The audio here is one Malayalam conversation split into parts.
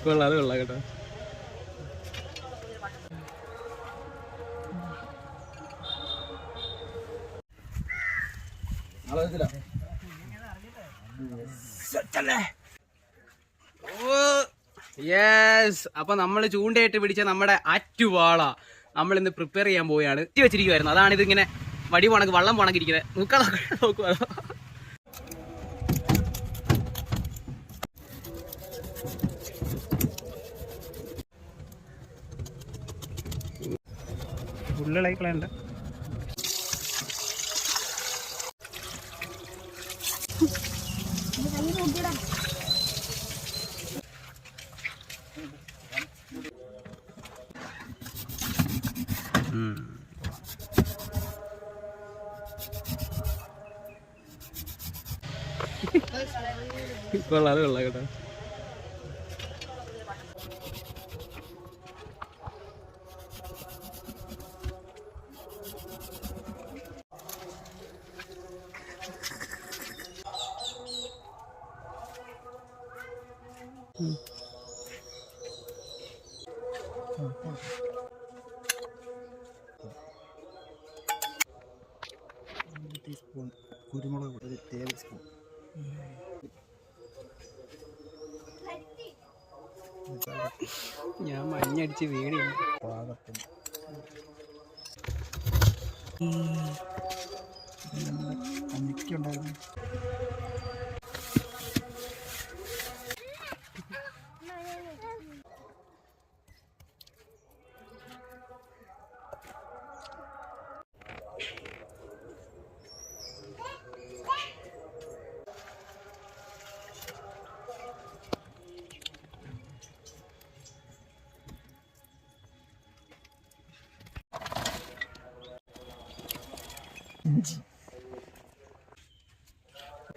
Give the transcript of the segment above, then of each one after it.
കൊള്ളാം, അത് കൊള്ളാം കേട്ടോ. യെസ്, അപ്പൊ നമ്മള് ചൂണ്ടയിട്ട് പിടിച്ച നമ്മുടെ ആറ്റുവാള നമ്മൾ ഇന്ന് പ്രിപ്പയർ ചെയ്യാൻ പോവുകയാണ്. വെച്ചിരിക്കുവായിരുന്നു, അതാണ് ഇതിങ്ങനെ വടി പോണക്ക് വള്ളം പോണക്കിരിക്കുന്നത്. നോക്കുക ഉള്ളിളക്കളയുണ്ട്. കൊള്ളാം, അത് കൊള്ളാം കേട്ടോ. ടീസ്പൂൺ കുരുമുളക്, ഒരു ടേബിൾ സ്പൂൺ ഞാൻ മഞ്ഞടിച്ച് വീടില്ല പാകത്തിന് കഞ്ഞിക്കുണ്ടായിരുന്നു.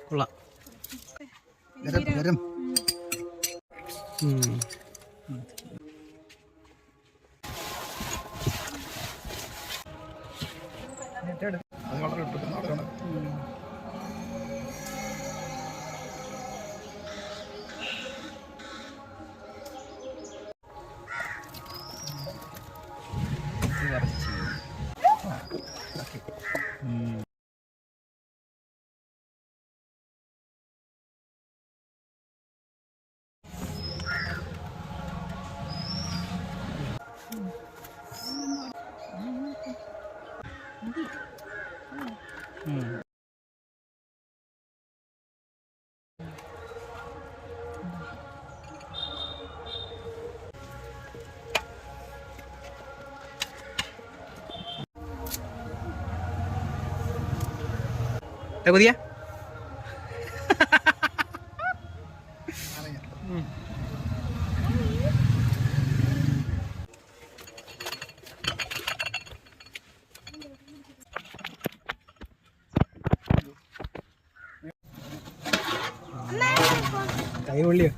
കൊള്ളാം. ഗരം പുതിയ കൈ പൊള്ളിയോ?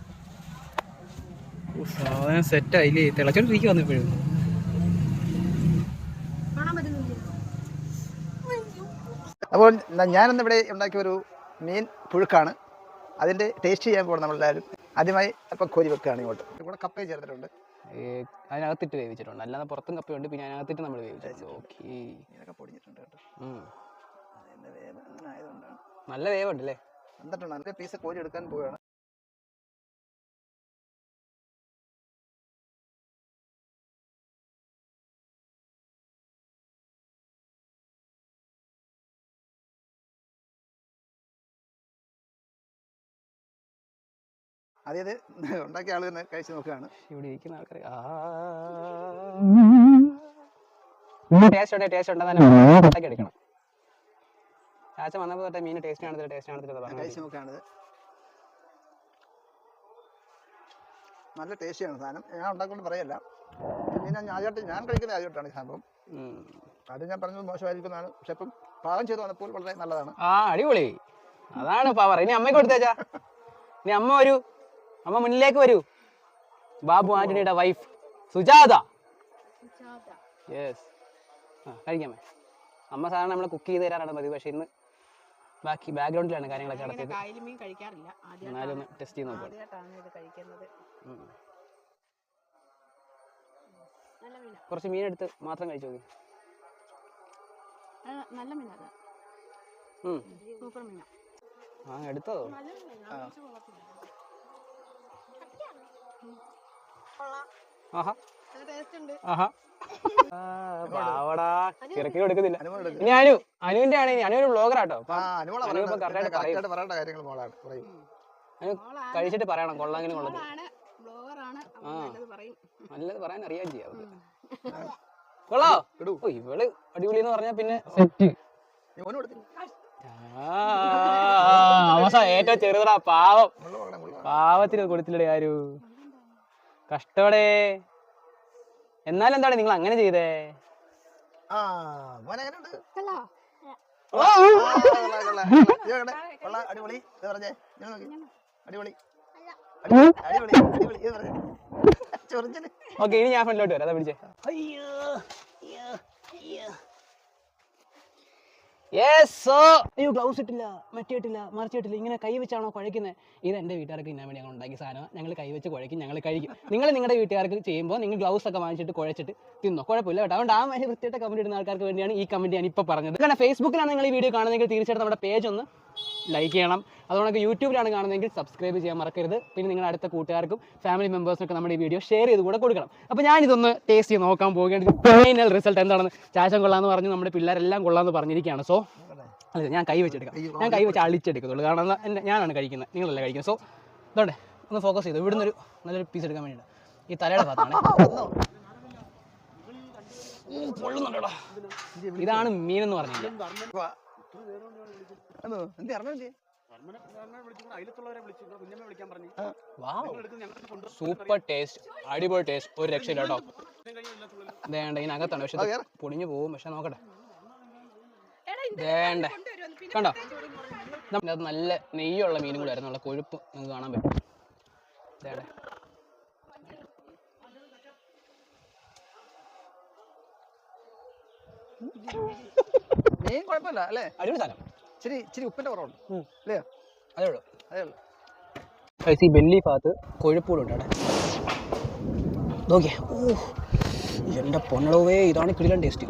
സാധനം സെറ്റായില്ലേ, തിളച്ചോണ്ടിരിക്കുക വന്നപ്പോഴും. അപ്പോൾ ഞാനിന്നിവിടെ ഉണ്ടാക്കിയ ഒരു മീൻ പുഴുക്കാണ്. അതിൻ്റെ ടേസ്റ്റ് ചെയ്യാൻ പോകണം നമ്മളെല്ലാവരും. ആദ്യമായി അപ്പം കോരി വെക്കുകയാണ് ഇങ്ങോട്ട്. ഇവിടെ കപ്പയും ചേർത്തിട്ടുണ്ട്, അതിനകത്തിട്ട് വേവിച്ചിട്ടുണ്ട്. അല്ലാതെ പുറത്തും കപ്പയുണ്ട്, പിന്നെ അതിനകത്തിട്ട് നമ്മൾ വേവിച്ചു. ഓക്കെ, ഇതൊക്കെ പൊടിഞ്ഞിട്ടുണ്ട് കേട്ടോ. അതിൻ്റെ വേവ് അങ്ങനെ ആയതുകൊണ്ടാണ്. നല്ല വേവുണ്ടല്ലേ? എന്നിട്ടുണ്ട് നല്ല പീസ് കോരി എടുക്കാൻ പോവുകയാണ്. അതായത് ഉണ്ടാക്കിയ ആൾ തന്നെ കഴിച്ച് നോക്കുകയാണ്. ഇവിടെ ഇരിക്കുന്ന ആൾക്കാർ ടേസ്റ്റ് ഉണ്ടെന്നാലും അടിക്കണം. ചാച്ച വന്നപ്പോൾ തൊട്ട് മീൻ ടേസ്റ്റ് കഴിച്ച് നോക്കുകയാണ്. നല്ല ടേസ്റ്റിയാണ് സാധനം. ഞാൻ ഉണ്ടാക്കൊണ്ട് പറയല്ല, മീൻ ഞാൻ കഴിക്കുന്ന ആദ്യമായിട്ടാണ് ഈ സംഭവം. അത് ഞാൻ പറഞ്ഞത് മോശമായിരിക്കുന്നതാണ്, പക്ഷെ ഇപ്പം പാകം ചെയ്ത് വന്നപ്പോൾ വളരെ നല്ലതാണ്. അടിപൊളി, അതാണ് പവർ. ഇനി അമ്മയ്ക്ക് കൊടുത്തേച്ചാ, ഇനി അമ്മ വരൂ, അമ്മ മുന്നിലേക്ക് വരൂ. ബാബു ആന്റണിയുടെ വൈഫ് സുജാത. യെസ്, കഴിക്കാമേ. അമ്മ സാധാരണ നമ്മളെ കുക്ക് ചെയ്ത് തരാറാണ് മതി, പക്ഷെ ഇന്ന് ബാക്കി ബാക്ക്ഗ്രൗണ്ടിലാണ് കാര്യങ്ങളൊക്കെ നടത്തിയത്. കായൽ മീൻ കഴിക്കാറില്ല, എന്നാലും ഒന്ന് ടെസ്റ്റ് ചെയ്ത് നോക്കാം. ആദ്യമായിട്ടാണ് ഇത് കഴിക്കുന്നത്. നല്ല മീനാ, കുറച്ച് മീനെടുത്ത് മാത്രം കഴിച്ചു നോക്കി. നല്ല മീനാ, സൂപ്പർ മീനാ. ആ എടുത്തോ? ആഹാ ആഹാ പാവടാ, ചിറക്കി കൊടുക്കുന്നില്ല. ഇനി അനുവിന്റെ ആണ്, അനുവിന്റെ വ്ളോഗറാട്ടോ. അനു കഴിച്ചിട്ട് പറയണം കൊള്ളാങ്കിലും കൊള്ളത്തില്ല. നല്ലത് പറയാൻ അറിയാൻ ചെയ്യാം. കൊള്ളോ? ഓ ഇവള് അടിപൊളി എന്ന് പറഞ്ഞാ പിന്നെ സെറ്റ്. അവസാനം ഏറ്റവും ചെറുതാ പാവം. പാവത്തിന് കൊടുത്തില്ലേ ആരും, കഷ്ടോടെ. എന്നാലും എന്താണ് നിങ്ങൾ അങ്ങനെ ചെയ്തേ? ഓക്കെ, ഇനി ഞാൻ ഫ്രണ്ടിലോട്ട് വരാം. അതാ പിടിച്ചേ. അയ്യോ ഗ്ലൗസ് ഇട്ടില്ല, മറ്റിട്ടില്ല, മറിച്ചിട്ടില്ല. ഇങ്ങനെ കൈ വെച്ചാണോ കുഴക്കുന്നത്? ഇത് എൻ്റെ വീട്ടുകാർക്ക് തിന്നാൻ വേണ്ടി ഞങ്ങൾ ഉണ്ടാക്കിയ സാധനം. ഞങ്ങൾ കൈ വെച്ച് കുഴക്കും, ഞങ്ങൾ കഴിക്കും. നിങ്ങൾ നിങ്ങളുടെ വീട്ടുകാർക്ക് ചെയ്യുമ്പോൾ നിങ്ങൾ ഗ്ലൗസ് ഒക്കെ വാങ്ങിച്ചിട്ട് കുഴച്ചിട്ട് തിന്നോ, കുഴപ്പമില്ല കേട്ടോ. അതുകൊണ്ട് ആ വഴി വൃത്തിയായിട്ട് കമന്റ് ഇടുന്ന ആൾക്കാർക്ക് വേണ്ടിയാണ് ഈ കമന്റ് ഞാൻ ഇപ്പോൾ പറഞ്ഞത്. കാരണം ഫേസ്ബുക്കിലാണ് നിങ്ങൾ ഈ വീഡിയോ കാണുന്നതെങ്കിൽ തീർച്ചയായിട്ടും നമ്മുടെ പേജ് ഒന്ന് ലൈക്ക് ചെയ്യണം. അതുകൊണ്ട് യൂട്യൂബിലാണ് കാണുന്നതെങ്കിൽ സബ്സ്ക്രൈബ് ചെയ്യാൻ മറക്കരുത്. പിന്നെ നിങ്ങളുടെ അടുത്ത കൂട്ടുകാർക്കും ഫാമിലി മെമ്പേഴ്സിനൊക്കെ നമ്മുടെ ഈ വീഡിയോ ഷെയർ ചെയ്ത് കൂടെ കൊടുക്കണം. അപ്പോൾ ഞാനിതൊന്ന് ടേസ്റ്റ് ചെയ്ത് നോക്കാൻ പോവുകയാണ്. ഫൈനൽ റിസൾട്ട് എന്താണെന്ന്. ചാച്ചൻ കൊള്ളാമെന്ന് പറഞ്ഞ് നമ്മുടെ പിള്ളേരെല്ലാം കൊള്ളാമെന്ന് പറഞ്ഞിരിക്കുകയാണ്. സോ അല്ല, ഞാൻ കൈ വെച്ചെടുക്കാം, ഞാൻ കൈ വെച്ച് അളിച്ചെടുക്കത്തുള്ളൂ. കാരണം ഞാനാണ് കഴിക്കുന്നത്, നിങ്ങളല്ല കഴിക്കുന്നത്. സോ ഇതോടെ ഒന്ന് ഫോക്കസ് ചെയ്തു. ഇവിടുന്ന് ഒരു നല്ലൊരു പീസ് എടുക്കാൻ വേണ്ടിയിട്ട് ഈ തലയുടെ ഭാഗത്താണ്. പൊള്ളുന്നുണ്ടോടാ. ഇതാണ് മീനെന്ന് പറഞ്ഞില്ല. സൂപ്പർ ടേസ്റ്റ്, അടിപൊളി ടേസ്റ്റ്, ഒരു രക്ഷയില്ല കേട്ടോ. വേണ്ട ഇതിനകത്താണ്, പക്ഷെ പൊടിഞ്ഞു പോകും. പക്ഷെ നോക്കട്ടെ, വേണ്ട കണ്ടോ, അത് നല്ല നെയ്യുള്ള മീനും കൂടെ ആയിരുന്നു. നല്ല കൊഴുപ്പ് നിങ്ങൾക്ക് കാണാൻ പറ്റും. വേണ്ട മീൻ കുഴപ്പമില്ല അല്ലേ, അടിപൊളി സാധനം. ഇച്ചിരി ഉപ്പിന്റെ കുറവുണ്ട് അല്ലേ? അതേ ഉള്ളൂ. ഈ ബെല്ലി ഭാഗത്ത് കൊഴുപ്പൂടുണ്ട് അവിടെ നോക്കിയേ. ഓ എൻ്റെ പൊന്നളവേ, ഇതാണ് കിടിലൻ ടേസ്റ്റ്.